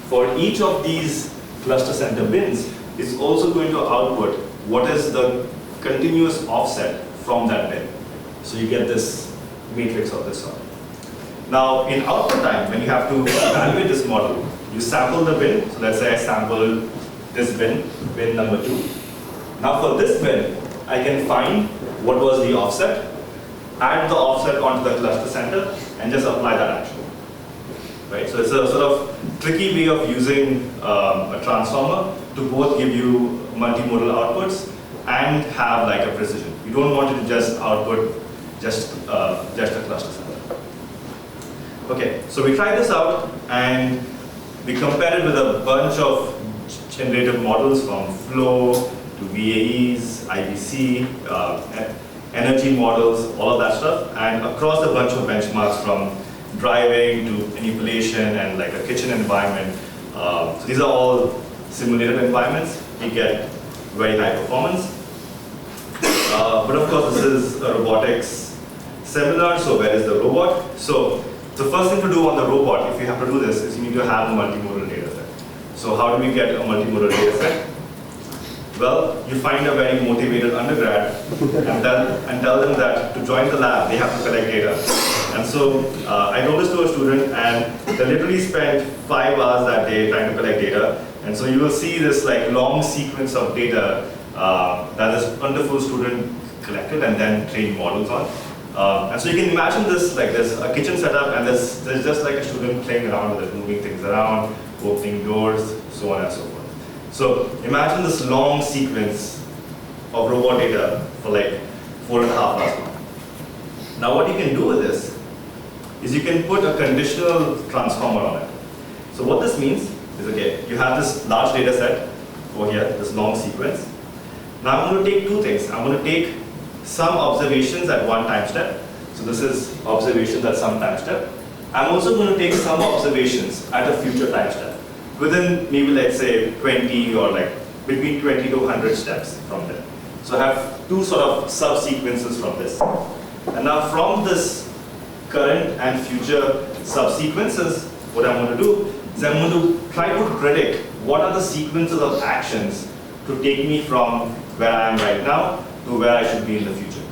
for each of these cluster center bins, it's also going to output what is the continuous offset from that bin. So you get this matrix of this sort. Now, in output time, when you have to evaluate this model, you sample the bin. So let's say I sampled this bin number 2. Now for this bin, I can find what was the offset, add the offset onto the cluster center, and just apply that action. Right? So it's a sort of tricky way of using a transformer to both give you multimodal outputs and have like a precision. You don't want it to just output just a cluster center. Okay, so we tried this out and we compared it with a bunch of generative models from flow to VAEs, IBC, energy models, all of that stuff, and across a bunch of benchmarks from driving to manipulation and like a kitchen environment. So these are all simulated environments. You get very high performance. But of course, this is a robotics seminar, so where is the robot? So the first thing to do on the robot, if you have to do this, is you need to have a multimodal data set. So how do we get a multimodal data set? Well, you find a very motivated undergrad and tell them that to join the lab, they have to collect data. And so I told this to a student, and they literally spent 5 hours that day trying to collect data. And so you will see this like long sequence of data that this wonderful student collected and then trained models on. And so you can imagine this like there's a kitchen setup, and there's just like a student playing around with it, moving things around, opening doors, so on and so forth. So imagine this long sequence of robot data for like 4.5 hours long. Now what you can do with this is you can put a conditional transformer on it. So what this means is, okay, you have this large data set over here, this long sequence. Now I'm going to take 2 things. I'm going to take some observations at one time step. So this is observations at some time step. I'm also going to take some observations at a future time step, within maybe let's say 20 or like between 20 to 100 steps from there. So I have 2 sort of subsequences from this. And now from this current and future subsequences, what I'm going to do is I'm going to try to predict what are the sequences of actions to take me from where I am right now to where I should be in the future.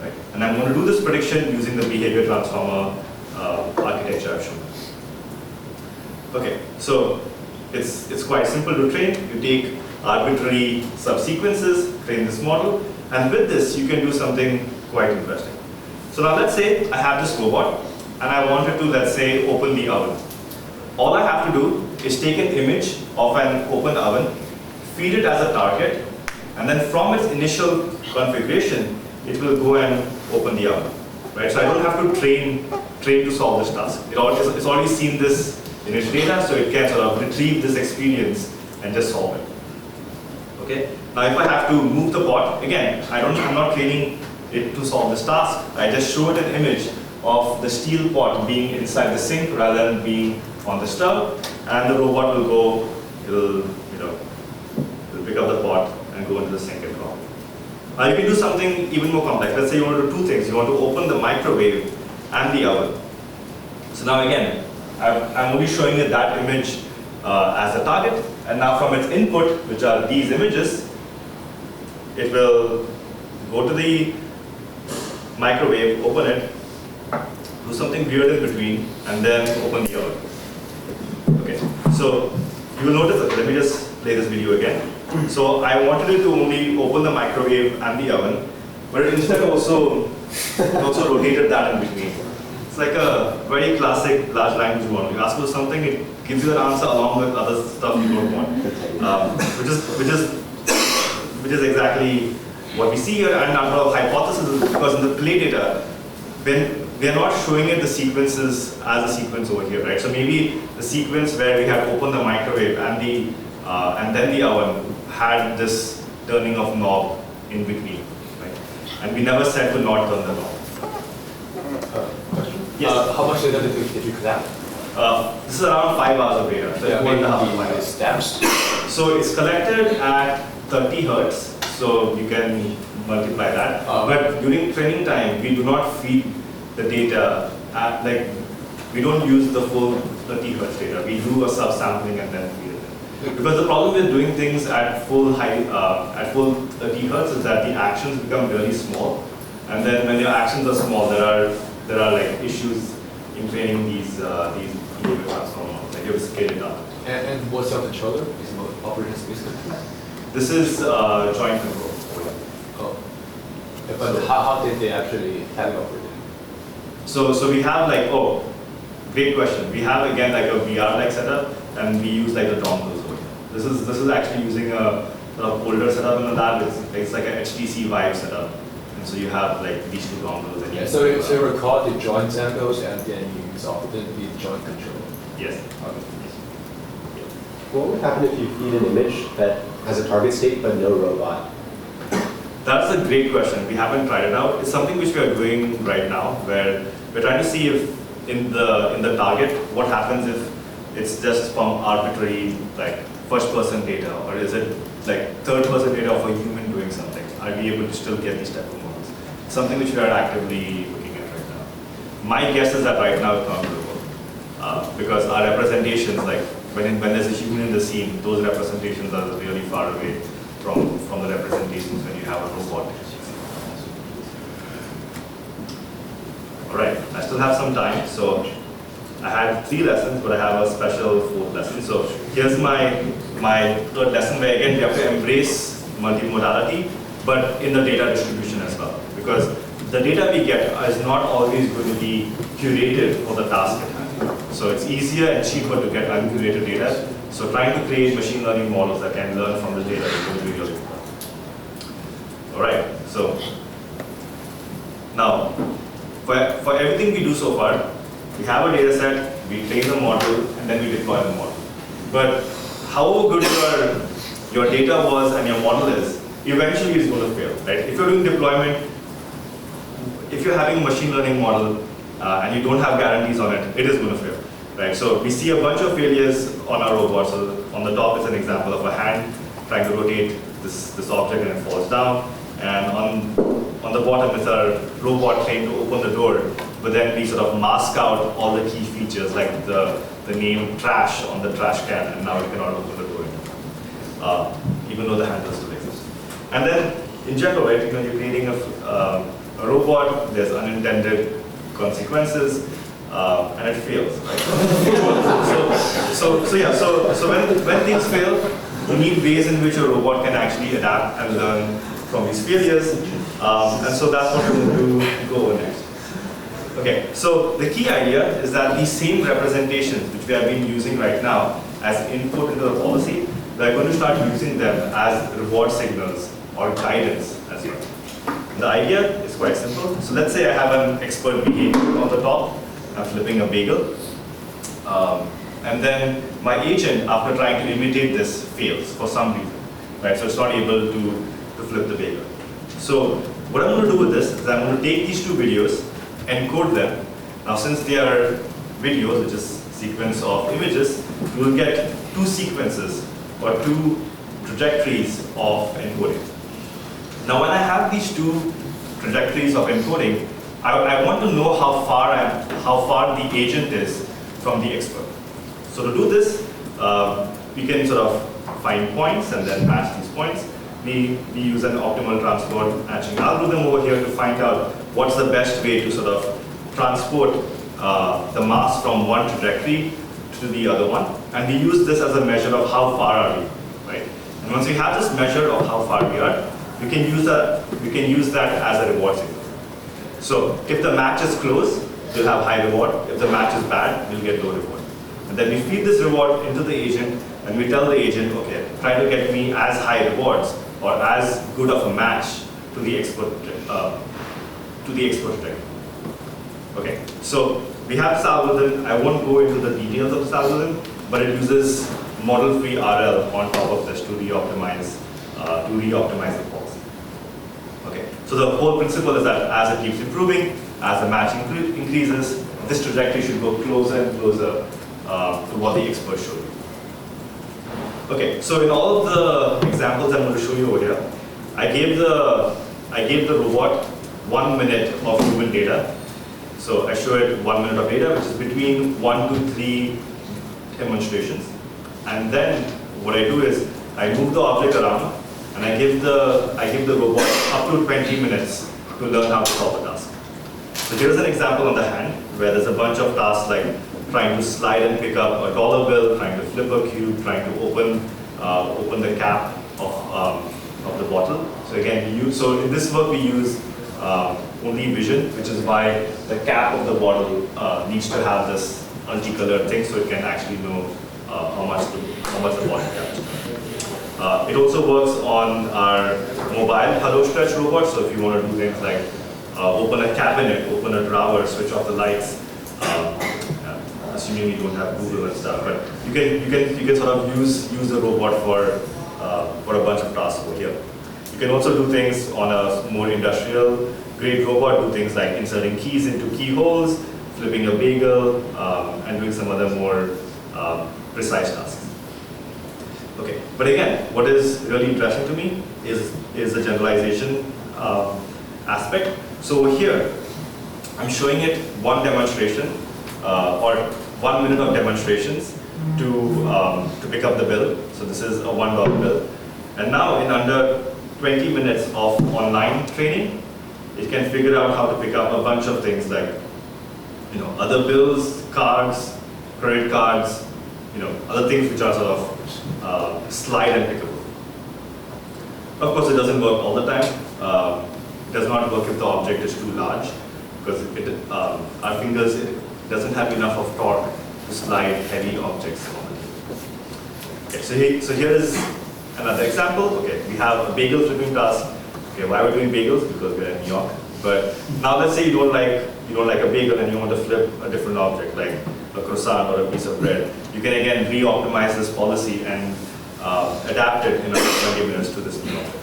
Right? And I'm going to do this prediction using the behavior transformer architecture I've shown. Okay, so it's quite simple to train. You take arbitrary subsequences, train this model, and with this you can do something quite interesting. So now let's say I have this robot and I wanted to, let's say, open the oven. All I have to do is take an image of an open oven, feed it as a target, and then from its initial configuration, it will go and open the oven. Right? So I don't have to train to solve this task. It's already seen this in its data, so it can sort of retrieve this experience and just solve it. Okay. Now, if I have to move the pot, again, I'm not training it to solve this task. I just show it an image of the steel pot being inside the sink rather than being on the stove, and the robot will go. It'll pick up the pot and go into the sink and drop. Now, you can do something even more complex. Let's say you want to do 2 things. You want to open the microwave and the oven. So now again, I'm only showing it that image as a target, and now from its input, which are these images, it will go to the microwave, open it, do something weird in between, and then open the oven. Okay, so you will notice, let me just play this video again. So I wanted it to only open the microwave and the oven, but it instead also rotated that in between. It's like a very classic large language model. You ask for something, it gives you an answer along with other stuff you don't want, which is exactly what we see here. And our hypothesis is because in the play data, when we are not showing it the sequences as a sequence over here, right? So maybe the sequence where we had opened the microwave and then the oven had this turning of knob in between, right? and we never said to not turn them on. Question? Yes. How much data did you collect? This is around 5 hours of data. So Yeah, one and a half maybe hours. steps. So it's collected at 30 hertz, so you can multiply that. But during training time, we do not feed the data at, like, we don't use the full 30 hertz data. We do a subsampling and then feed it. Because the problem with doing things at full 30 hertz is that the actions become really small, and then when your actions are small, there are like issues in training these behavior transform models. Like you have to scale it up. And what's the controller? Is it operating system? This is joint control. Oh. But how did they actually have it operating? So we have like, oh, great question. We have again like a VR-like setup, and we use like the dongles over here. This is actually using a sort of older setup in the lab. It's like a HTC Vive setup, and so you have like these two dongles. And Yeah. So you record the joint samples and then you use the joint controller. yes. What would happen if you feed an image that has a target state but no robot? That's a great question. We haven't tried it out. It's something which we are doing right now, where we're trying to see if in the target, what happens if it's just from arbitrary like first-person data, or is it like third-person data of a human doing something? Are we able to still get these type of models? Something which we are actively looking at right now. My guess is that right now it's not going to work, because our representations, like when there's a human in the scene, those representations are really far away from the representations when you have a robot. All right, I still have some time, so I had 3 lessons, but I have a special 4th lesson. So here's my 3rd lesson, where again we have to embrace multimodality, but in the data distribution as well, because the data we get is not always going to be curated for the task at hand. So it's easier and cheaper to get uncurated data. So trying to create machine learning models that can learn from the data is going to be really important. All right, so now for everything we do so far, we have a data set, we train the model, and then we deploy the model. But how good your data was and your model is, eventually it's going to fail, right? If you're doing deployment, if you're having a machine learning model and you don't have guarantees on it, it is going to fail. Right, so we see a bunch of failures on our robot. So on the top is an example of a hand trying to rotate this object and it falls down. And on the bottom is our robot trying to open the door, but then we sort of mask out all the key features like the name trash on the trash can, and now it cannot open the door anymore, even though the handle still exists. And then in general, right, you're creating a robot, there's unintended consequences. And it fails, right? So when things fail, you need ways in which a robot can actually adapt and learn from these failures. And so that's what we're going to go over next. Okay, so the key idea is that these same representations, which we have been using right now as input into the policy, we're going to start using them as reward signals or guidance as well. The idea is quite simple. So let's say I have an expert behavior on the top. I'm flipping a bagel. And then my agent, after trying to imitate this, fails for some reason. Right? So it's not able to flip the bagel. So what I'm going to do with this is I'm going to take these 2 videos, encode them. Now since they are videos, which is sequence of images, you will get 2 sequences or 2 trajectories of encoding. Now when I have these 2 trajectories of encoding, I want to know how far the agent is from the expert. So to do this, we can sort of find points and then match these points. We use an optimal transport matching algorithm over here to find out what's the best way to sort of transport the mass from one trajectory to the other one. And we use this as a measure of how far are we, right? And once we have this measure of how far we are, we can use that as a reward signal. So if the match is close, you'll have high reward. If the match is bad, you'll get low reward. And then we feed this reward into the agent, and we tell the agent, okay, try to get me as high rewards or as good of a match to the expert trajectory. Okay, so we have this algorithm. I won't go into the details of this algorithm, but it uses model-free RL on top of this to re-optimize the policy. Okay, so the whole principle is that as it keeps improving, as the match increases, this trajectory should go closer and closer to what the expert showed you. Okay, so in all of the examples I'm going to show you over here, I gave the robot 1 minute of human data. So I show it 1 minute of data, which is between 1 to 3 demonstrations. And then what I do is I move the object around and I give the robot up to 20 minutes to learn how to solve a task. So here's an example on the hand where there's a bunch of tasks like trying to slide and pick up a dollar bill, trying to flip a cube, trying to open the cap of the bottle. So again, so in this work we use only vision, which is why the cap of the bottle needs to have this multicolored thing so it can actually know how much the bottle captures. It also works on our mobile hello stretch robot. So if you want to do things like open a cabinet, open a drawer, switch off the lights, assuming you don't have Google and stuff, but you can sort of use the robot for a bunch of tasks over here. You can also do things on a more industrial grade robot, do things like inserting keys into keyholes, flipping a bagel, and doing some other more precise tasks. Okay, but again, what is really interesting to me is the generalization aspect. So over here, I'm showing it one demonstration or 1 minute of demonstrations to pick up the bill. So this is a $1 bill. And now in under 20 minutes of online training, it can figure out how to pick up a bunch of things like, other bills, cards, credit cards, other things which are sort of slide and pickable. Of course, it doesn't work all the time. It does not work if the object is too large, because our fingers, it doesn't have enough of torque to slide heavy objects on it. Okay, so here is another example. Okay, we have a bagel flipping task. Okay, why we're doing bagels? Because we're in New York. But now let's say you don't like a bagel and you want to flip a different object like a croissant or a piece of bread. You can again re-optimize this policy and adapt it in about 20 minutes to this new object.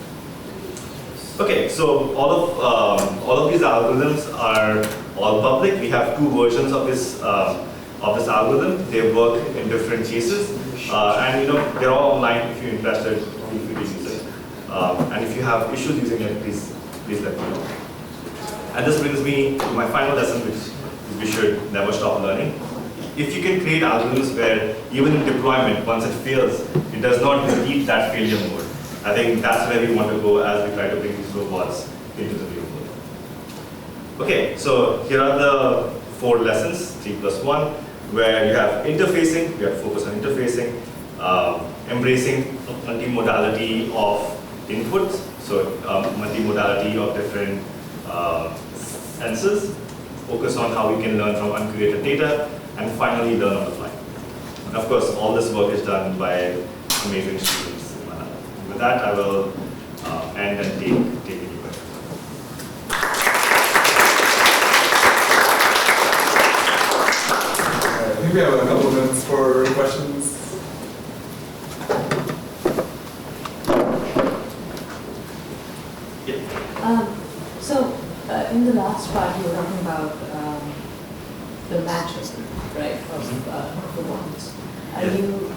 Okay, so all of these algorithms are all public. We have 2 versions of this algorithm. They work in different cases, and they're all online. If you're interested, feel free to use it. And if you have issues using it, please let me know. And this brings me to my final lesson, which is we should never stop learning. If you can create algorithms where even in deployment, once it fails, it does not repeat that failure mode, I think that's where we want to go as we try to bring these robots into the real world. Okay, so here are the 4 lessons, 3+1, where you have interfacing, we have focus on interfacing, embracing multimodality of inputs, so multimodality of different senses, focus on how we can learn from uncurated data, and finally learn on the fly. And of course, all this work is done by amazing students in Manila. With that, I will end and take any questions. I think we have a couple of minutes for questions. In the last part, you were talking about the matches, right, of the ones. Are you,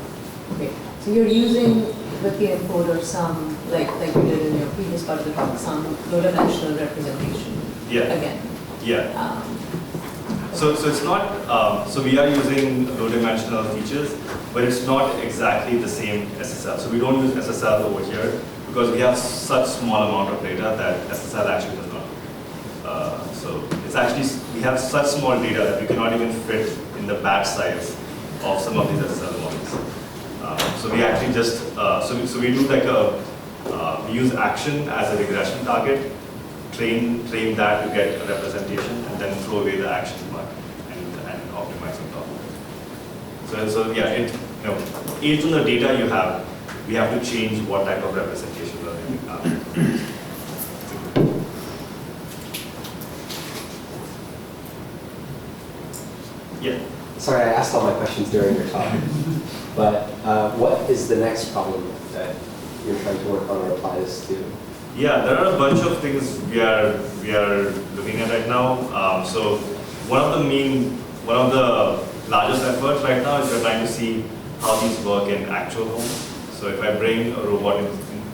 okay, so you're using with the encoder some, like you did in your previous part of the talk, some low-dimensional representation again. Yeah. So it's not, so we are using low-dimensional features, but it's not exactly the same SSL. So we don't use SSL over here because we have such small amount of data that SSL actually does not. So it's actually, we have such small data that we cannot even fit in the batch size of some of these SSL models. So we actually just, so we do like we use action as a regression target, train that to get a representation, and then throw away the action part and optimize on top of it. So yeah, based on the data you have, we have to change what type of representation we're going to have. Yeah. Sorry, I asked all my questions during your talk, but what is the next problem that you're trying to work on or apply this to? Yeah, there are a bunch of things we are looking at right now. So one of the largest efforts right now is we're trying to see how these work in actual homes. So if I bring a robot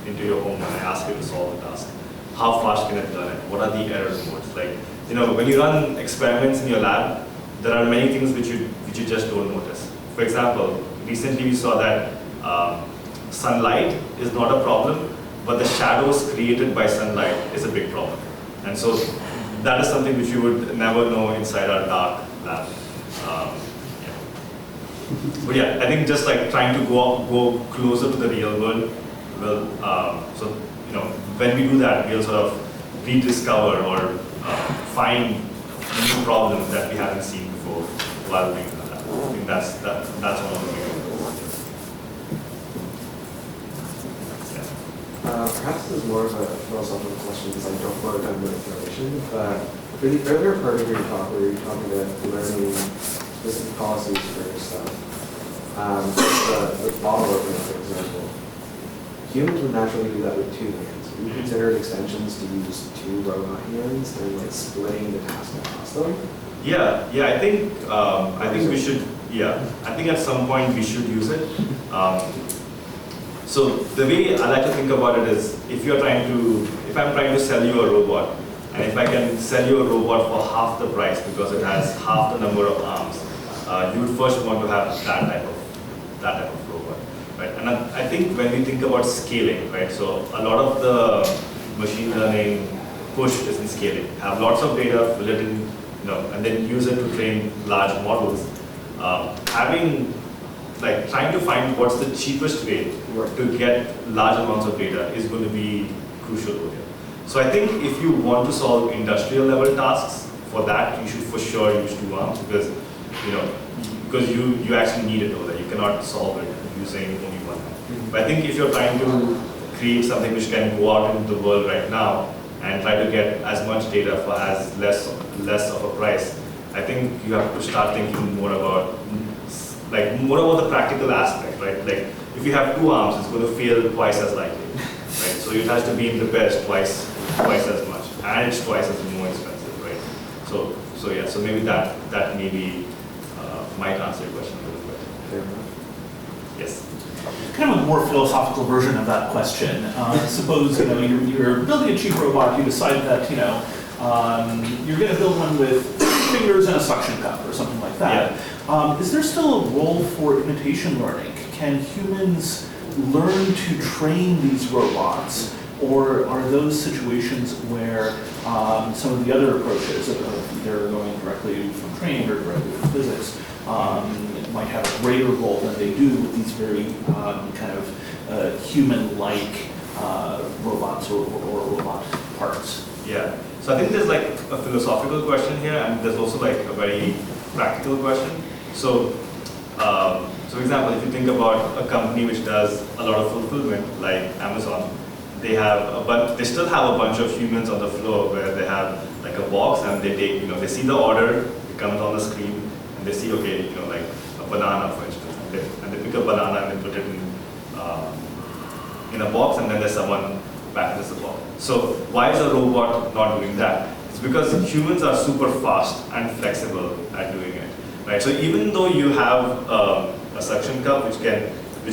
into your home and I ask it to solve a task, how fast can it learn it? What are the error modes? Like, when you run experiments in your lab, there are many things which you just don't notice. For example, recently we saw that sunlight is not a problem, but the shadows created by sunlight is a big problem. And so that is something which you would never know inside our dark lab. But yeah, I think just like trying to go closer to the real world will, when we do that, we'll sort of rediscover or find new problems that we haven't seen before while doing that. I think that's one of the big goals. Perhaps this is more of a philosophical question because I don't want to have more information, but for the earlier part of your talk where you're talking about learning specific policies for your stuff, the bottle opener, for example, humans would naturally do that with 2 hands. Would you consider extensions to use 2 robot hands and like splitting the task across them? Yeah, I think we should. Yeah, I think at some point we should use it. So the way I like to think about it is, if I'm trying to sell you a robot, and if I can sell you a robot for half the price because it has half the number of arms, you would first want to have that type of robot, right? And I think when we think about scaling, right? So a lot of the machine learning push is in scaling. Have lots of data, fill it in, and then use it to train large models. Trying to find what's the cheapest way to get large amounts of data is going to be crucial here. So I think if you want to solve industrial level tasks, for that you should for sure use 2 arms because you actually need it over there. You cannot solve it using only 1 hand. But I think if you're trying to create something which can go out into the world right now and try to get as much data for as less of a price, I think you have to start thinking more about the practical aspect, right? Like if you have 2 arms, it's going to fail twice as likely, right? So it has to be repairs twice as much, and it's twice as more expensive, right? So maybe that maybe might answer your question a little bit. Fair enough. Yes. Kind of a more philosophical version of that question. Suppose you're building a cheap robot. You decide that you're going to build one with fingers and a suction cup or something like that. Yeah. Is there still a role for imitation learning? Can humans learn to train these robots, or are those situations where some of the other approaches of either going directly from training or directly from physics might have a greater role than they do with these very human-like robots or robot parts? Yeah. So I think there's like a philosophical question here, and there's also like a very practical question. So, for example, if you think about a company which does a lot of fulfillment, like Amazon, they still have a bunch of humans on the floor where they have like a box and they take, they see the order, it comes on the screen, and they see, okay, like a banana, for instance, and they pick a banana and they put it in a box, and then there's someone packages the box. So why is a robot not doing that? It's because humans are super fast and flexible at doing it, right? So even though you have a suction cup which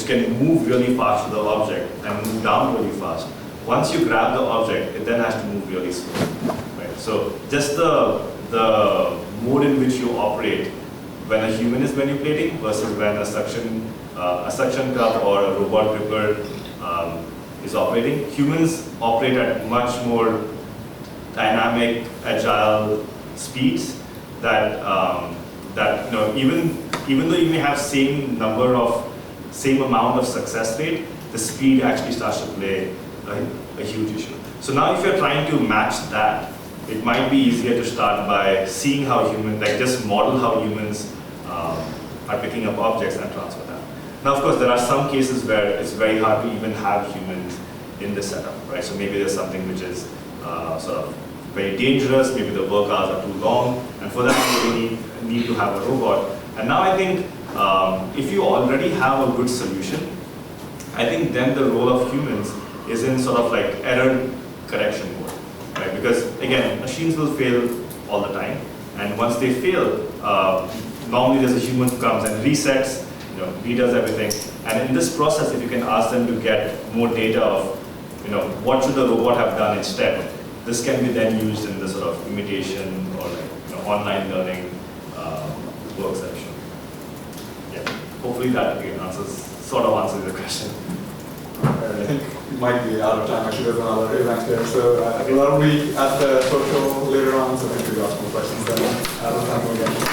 can move really fast to the object and move down really fast, once you grab the object, it then has to move really slow, right? So just the mode in which you operate when a human is manipulating versus when a suction cup or a robot gripper is operating. Humans operate at much more dynamic, agile speeds that even though you may have same amount of success rate, the speed actually starts to play a huge issue. So now if you're trying to match that, it might be easier to start by seeing how just model how humans are picking up objects and transfer that. Now, of course, there are some cases where it's very hard to even have humans in the setup, right? So maybe there's something which is sort of very dangerous, maybe the work hours are too long, and for that you really need to have a robot. And now I think if you already have a good solution, I think then the role of humans is in sort of like error correction mode, right? Because again, machines will fail all the time, and once they fail, normally there's a human who comes and resets, redoes everything. And in this process, if you can ask them to get more data of, what should the robot have done instead, this can be then used in the sort of imitation or like online learning work section. Yeah, hopefully that again sort of answers the question. I think we might be out of time. Actually, there's another event here, so we'll be at the social later on. So I think we'll ask more questions then. Thank you again.